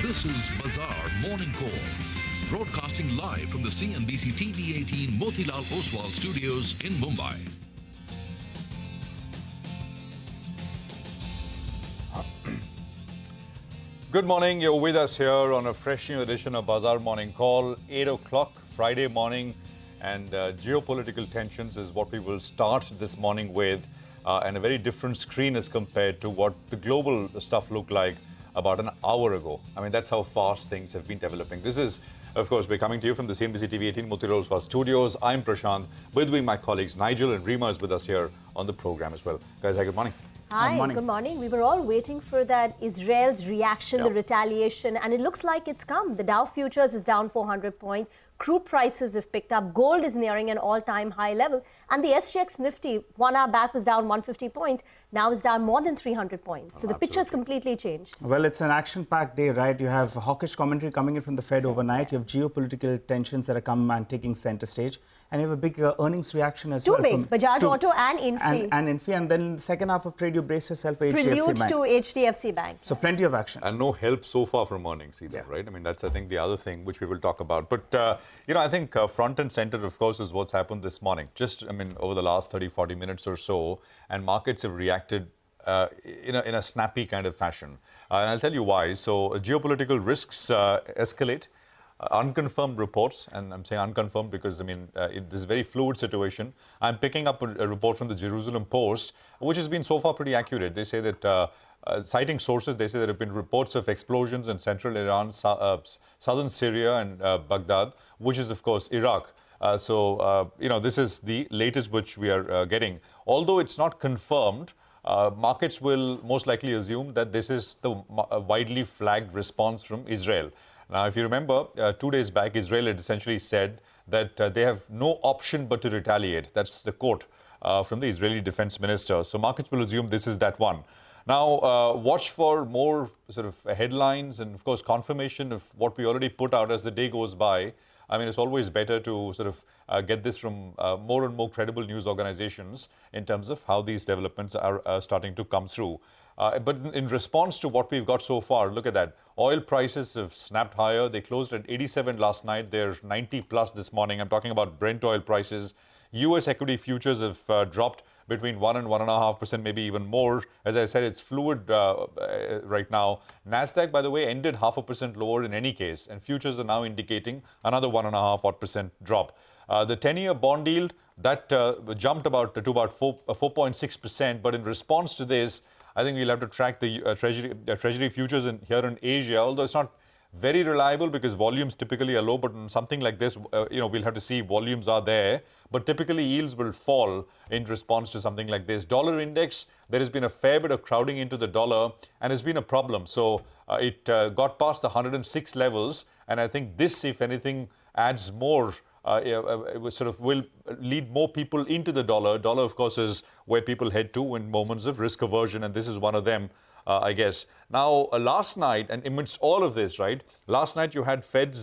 This is Bazaar Morning Call, broadcasting live from the CNBC TV 18 Motilal Oswal studios in Mumbai. Good morning. You're with us here on a fresh new edition of Bazaar Morning Call, 8 o'clock Friday morning, and geopolitical tensions is what we will start this morning with, and a very different screen as compared to what the global stuff looked like about an hour ago. I mean, that's how fast things have been developing. This is, of course, we're coming to you from the CNBC TV 18 Motilal Oswal studios. I'm Prashant, with my colleagues Nigel and Rima is with us here on the program as well. Guys, hi, good morning. Hi, good morning. We were all waiting for that Israel's reaction, the retaliation, and it looks like it's come. The Dow futures is down 400 points. Crude prices have picked up. Gold is nearing an all-time high level. And the SGX Nifty, 1 hour back, was down 150 points. Now is down more than 300 points. So the picture's completely changed. Well, it's an action-packed day, right? You have hawkish commentary coming in from the Fed overnight. You have geopolitical tensions that are coming and taking center stage. And you have a big earnings reaction as well. Two big, Bajaj Auto and Infi. And Infi. And then the second half of trade, you brace yourself for HDFC Prelude Bank. to HDFC Bank. So plenty of action. And no help so far from earnings either, right? I mean, that's, I think, the other thing which we will talk about. But, you know, I think front and center, of course, is what's happened this morning. Just, I mean, over the last 30, 40 minutes or so, and markets have reacted in a snappy kind of fashion. And I'll tell you why. So geopolitical risks escalate. Unconfirmed reports, and I'm saying unconfirmed because, I mean, this is a very fluid situation. I'm picking up a report from the Jerusalem Post, which has been so far pretty accurate. They say that, citing sources, they say there have been reports of explosions in central Iran, southern Syria and Baghdad, which is, of course, Iraq. You know, this is the latest which we are getting. Although it's not confirmed, markets will most likely assume that this is the widely flagged response from Israel. Now, if you remember, 2 days back, Israel had essentially said that they have no option but to retaliate. That's the quote from the Israeli defense minister. So markets will assume this is that one. Now, watch for more sort of headlines and, of course, confirmation of what we already put out as the day goes by. I mean, it's always better to sort of get this from more and more credible news organizations in terms of how these developments are starting to come through. But in response to what we've got so far, look at that. Oil prices have snapped higher. They closed at 87 last night. They're 90 plus this morning. I'm talking about Brent oil prices. U.S. equity futures have dropped between 1 and 1.5%, maybe even more. As I said, it's fluid right now. Nasdaq, by the way, ended 0.5% lower in any case, and futures are now indicating another 1.5% drop. The 10-year bond yield, that jumped to about 4.6%, but in response to this, I think we'll have to track the Treasury futures here in Asia, although it's not very reliable because volumes typically are low, but in something like this, you know, we'll have to see volumes are there. But typically yields will fall in response to something like this. Dollar index, there has been a fair bit of crowding into the dollar and has been a problem. So it got past the 106 levels. And I think this, if anything, adds more. It sort of will lead more people into the dollar. Dollar, of course, is where people head to in moments of risk aversion, and this is one of them, I guess. Now, last night, and amidst all of this, right, last night you had Fed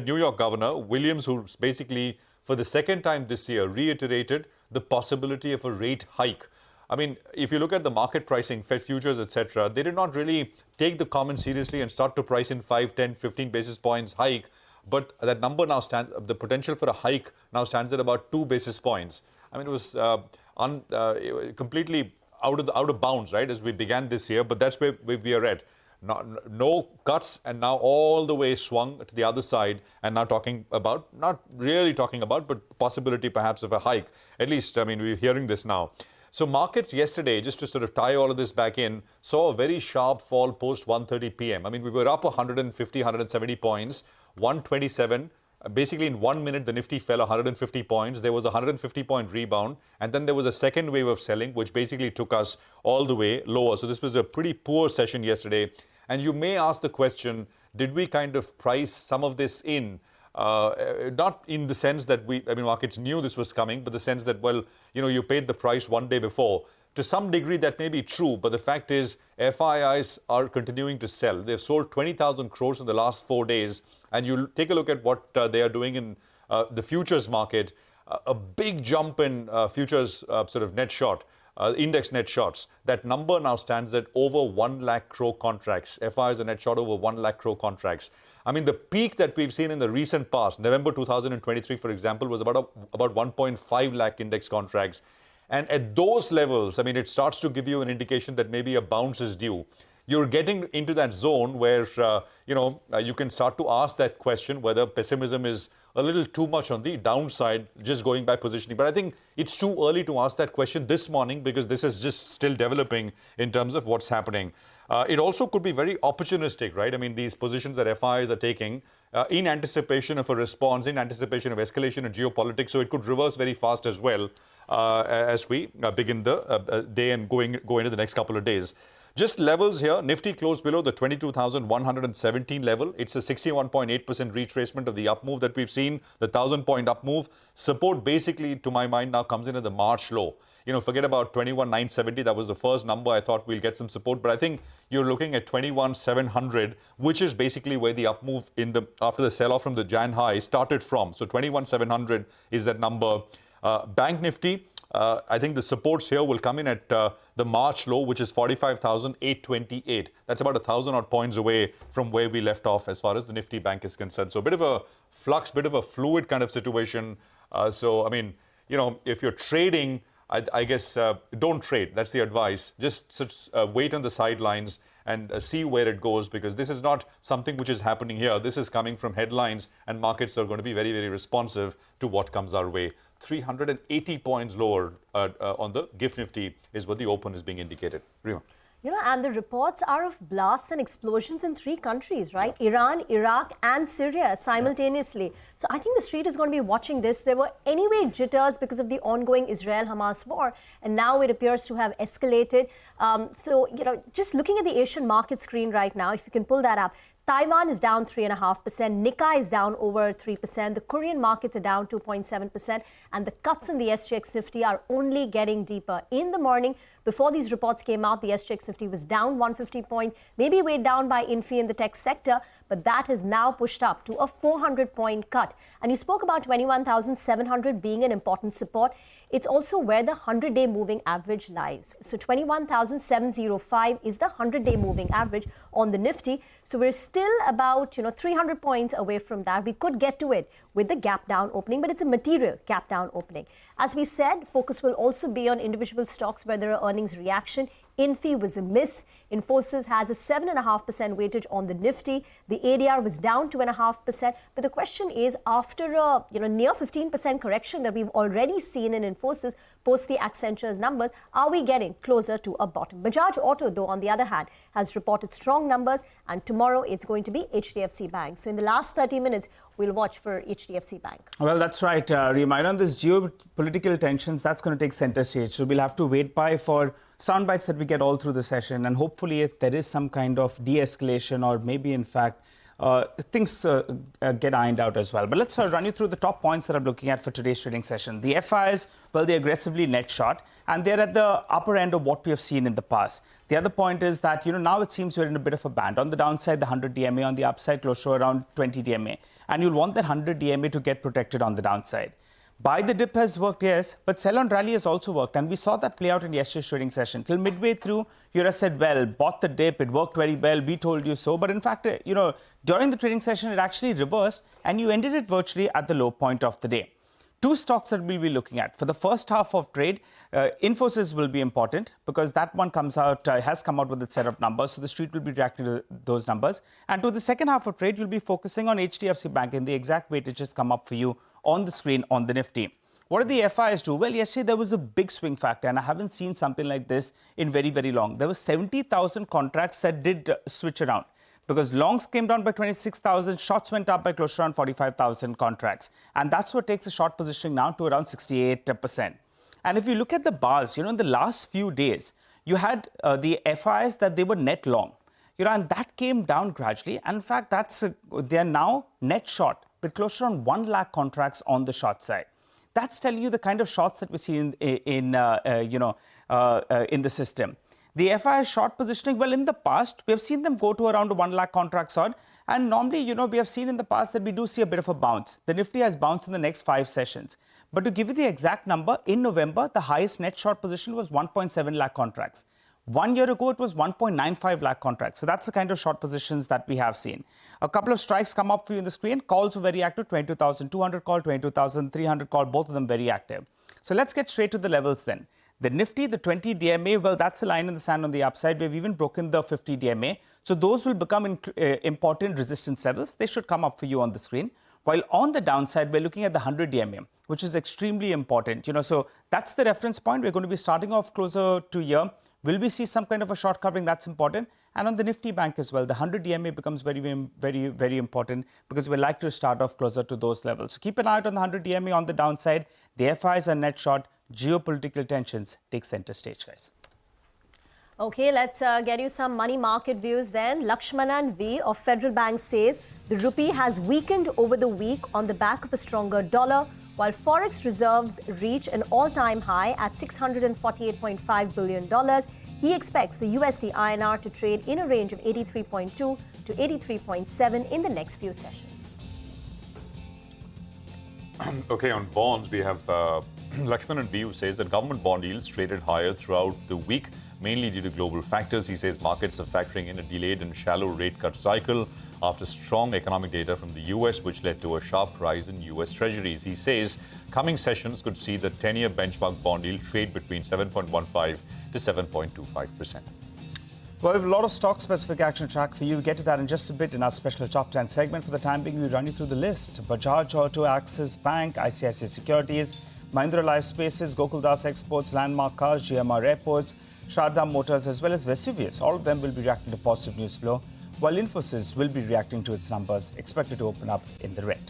New York Governor Williams, who basically, for the second time this year, reiterated the possibility of a rate hike. I mean, if you look at the market pricing, Fed futures, etc., they did not really take the comment seriously and start to price in 5, 10, 15 basis points hike. But that number now stands, the potential for a hike now stands at about 2 basis points. I mean, it was completely out of bounds, right, as we began this year. But that's where we are at. No cuts, and now all the way swung to the other side, and now talking about, not really talking about, but possibility perhaps of a hike. At least, I mean, we're hearing this now. So markets yesterday, just to sort of tie all of this back in, saw a very sharp fall post 1:30 p.m. I mean, we were up 150, 170 points, 127. Basically, in 1 minute, the Nifty fell 150 points. There was a 150-point rebound. And then there was a second wave of selling, which basically took us all the way lower. So this was a pretty poor session yesterday. And you may ask the question, did we kind of price some of this in? Not in the sense that markets knew this was coming, but the sense that, well, you know, you paid the price one day before. To some degree, that may be true, but the fact is FIIs are continuing to sell. They've sold 20,000 crores in the last 4 days, and you take a look at what they are doing in the futures market. A big jump in futures sort of net short. index net shorts. That number now stands at over 1 lakh crore contracts. FIs are net short over 1 lakh crore contracts. I mean, the peak that we've seen in the recent past, November 2023, for example, was about 1.5 lakh index contracts. And at those levels, I mean, it starts to give you an indication that maybe a bounce is due. You're getting into that zone where, you can start to ask that question whether pessimism is a little too much on the downside, just going by positioning. But I think it's too early to ask that question this morning because this is just still developing in terms of what's happening. It also could be very opportunistic, right? I mean, these positions that FIs are taking in anticipation of a response, in anticipation of escalation in geopolitics. So it could reverse very fast as well as we begin the day and go into the next couple of days. Just levels here, Nifty closed below the 22,117 level. It's a 61.8% retracement of the up move that we've seen, the 1,000-point up move. Support basically, to my mind, now comes in at the March low. Forget about 21,970. That was the first number I thought we'll get some support. But I think you're looking at 21,700, which is basically where the up move after the sell-off from the Jan high started from. So 21,700 is that number. Bank Nifty, I think the supports here will come in at the March low, which is 45,828. That's about 1,000 odd points away from where we left off as far as the Nifty Bank is concerned. So a bit of a flux, bit of a fluid kind of situation. If you're trading, I guess don't trade. That's the advice. Just wait on the sidelines and see where it goes, because this is not something which is happening here. This is coming from headlines, and markets are going to be very, very responsive to what comes our way. 380 points lower on the GIFT Nifty is what the open is being indicated. Rima. And the reports are of blasts and explosions in 3 countries, right? Yeah. Iran, Iraq and Syria simultaneously. Yeah. So I think the street is going to be watching this. There were anyway jitters because of the ongoing Israel-Hamas war, and now it appears to have escalated. Just looking at the Asian market screen right now, if you can pull that up, Taiwan is down 3.5%. Nikkei is down over 3%. The Korean markets are down 2.7%. And the cuts on the SGX Nifty are only getting deeper. In the morning, before these reports came out, the SGX Nifty was down 150 points, maybe weighed down by Infi in the tech sector, but that has now pushed up to a 400-point cut. And you spoke about 21,700 being an important support. It's also where the 100-day moving average lies. So 21,705 is the 100-day moving average on the Nifty. So we're still about 300 points away from that. We could get to it with the gap down opening, but it's a material gap down opening. As we said, focus will also be on individual stocks where there are earnings reaction. Infi was a miss. Infosys has a 7.5% weightage on the Nifty. The ADR was down 2.5%. But the question is, after a near 15% correction that we've already seen in Infosys post the Accenture's numbers, are we getting closer to a bottom? Bajaj Auto, though, on the other hand, has reported strong numbers, and tomorrow it's going to be HDFC Bank. So in the last 30 minutes, we'll watch for HDFC Bank. Well, that's right, Rima. On this geopolitical tensions, that's going to take center stage. So we'll have to wait for sound bites that we get all through the session, and hopefully if there is some kind of de-escalation, or maybe in fact things get ironed out as well. But let's run you through the top points that I'm looking at for today's trading session. The FIs, well, they're aggressively net short, and they're at the upper end of what we have seen in the past. The other point is that, now it seems we're in a bit of a band. On the downside, the 100 DMA, on the upside, close to around 20 DMA. And you'll want that 100 DMA to get protected on the downside. Buy the dip has worked, yes, but sell on rally has also worked. And we saw that play out in yesterday's trading session. Till midway through, you said, well, bought the dip, it worked very well, we told you so. But in fact, during the trading session, it actually reversed, and you ended it virtually at the low point of the day. 2 stocks that we'll be looking at. For the first half of trade, Infosys will be important because that one has come out with its set of numbers. So the street will be reacting to those numbers. And to the second half of trade, you'll be focusing on HDFC Bank, and the exact weightage has come up for you on the screen on the Nifty. What did the FIs do? Well, yesterday there was a big swing factor, and I haven't seen something like this in very, very long. There were 70,000 contracts that did switch around, because longs came down by 26,000, shorts went up by close to around 45,000 contracts. And that's what takes the short positioning now to around 68%. And if you look at the bars, in the last few days, you had the FIs that they were net long, and that came down gradually. And in fact, they are now net short with close to around 1 lakh contracts on the short side. That's telling you the kind of shorts that we see in the system. The FI short positioning, well, in the past, we have seen them go to around 1 lakh contracts odd, And normally, we have seen in the past that we do see a bit of a bounce. The Nifty has bounced in the next 5 sessions. But to give you the exact number, in November, the highest net short position was 1.7 lakh contracts. 1 year ago, it was 1.95 lakh contracts. So that's the kind of short positions that we have seen. A couple of strikes come up for you on the screen. Calls were very active, 22,200 call, 22,300 call, both of them very active. So let's get straight to the levels then. The Nifty, the 20 DMA, well, that's a line in the sand on the upside. We've even broken the 50 DMA. So those will become important resistance levels. They should come up for you on the screen. While on the downside, we're looking at the 100 DMA, which is extremely important. So that's the reference point. We're going to be starting off closer to here. Will we see some kind of a short covering? That's important. And on the Nifty Bank as well, the 100 DMA becomes very, very, very important because we like to start off closer to those levels. So keep an eye out on the 100 DMA on the downside. The FIs are net short. Geopolitical tensions take center stage, guys. Okay, let's get you some money market views then. Lakshmanan V of Federal Bank says the rupee has weakened over the week on the back of a stronger dollar, while forex reserves reach an all-time high at $648.5 billion. He expects the USD INR to trade in a range of 83.2 to 83.7 in the next few sessions. Okay, on bonds, we have Lakshmanan V, who says that government bond yields traded higher throughout the week, mainly due to global factors. He says markets are factoring in a delayed and shallow rate cut cycle after strong economic data from the US, which led to a sharp rise in US treasuries. He says coming sessions could see the 10-year benchmark bond yield trade between 7.15 to 7.25%. Well, we have a lot of stock-specific action track for you. We'll get to that in just a bit in our special Top 10 segment. For the time being, we'll run you through the list. Bajaj Auto, Axis Bank, ICICI Securities, Mahindra Life Spaces, Gokuldas Exports, Landmark Cars, GMR Airports, Sharda Motors, as well as Vesuvius. All of them will be reacting to positive news flow, while Infosys will be reacting to its numbers, expected to open up in the red.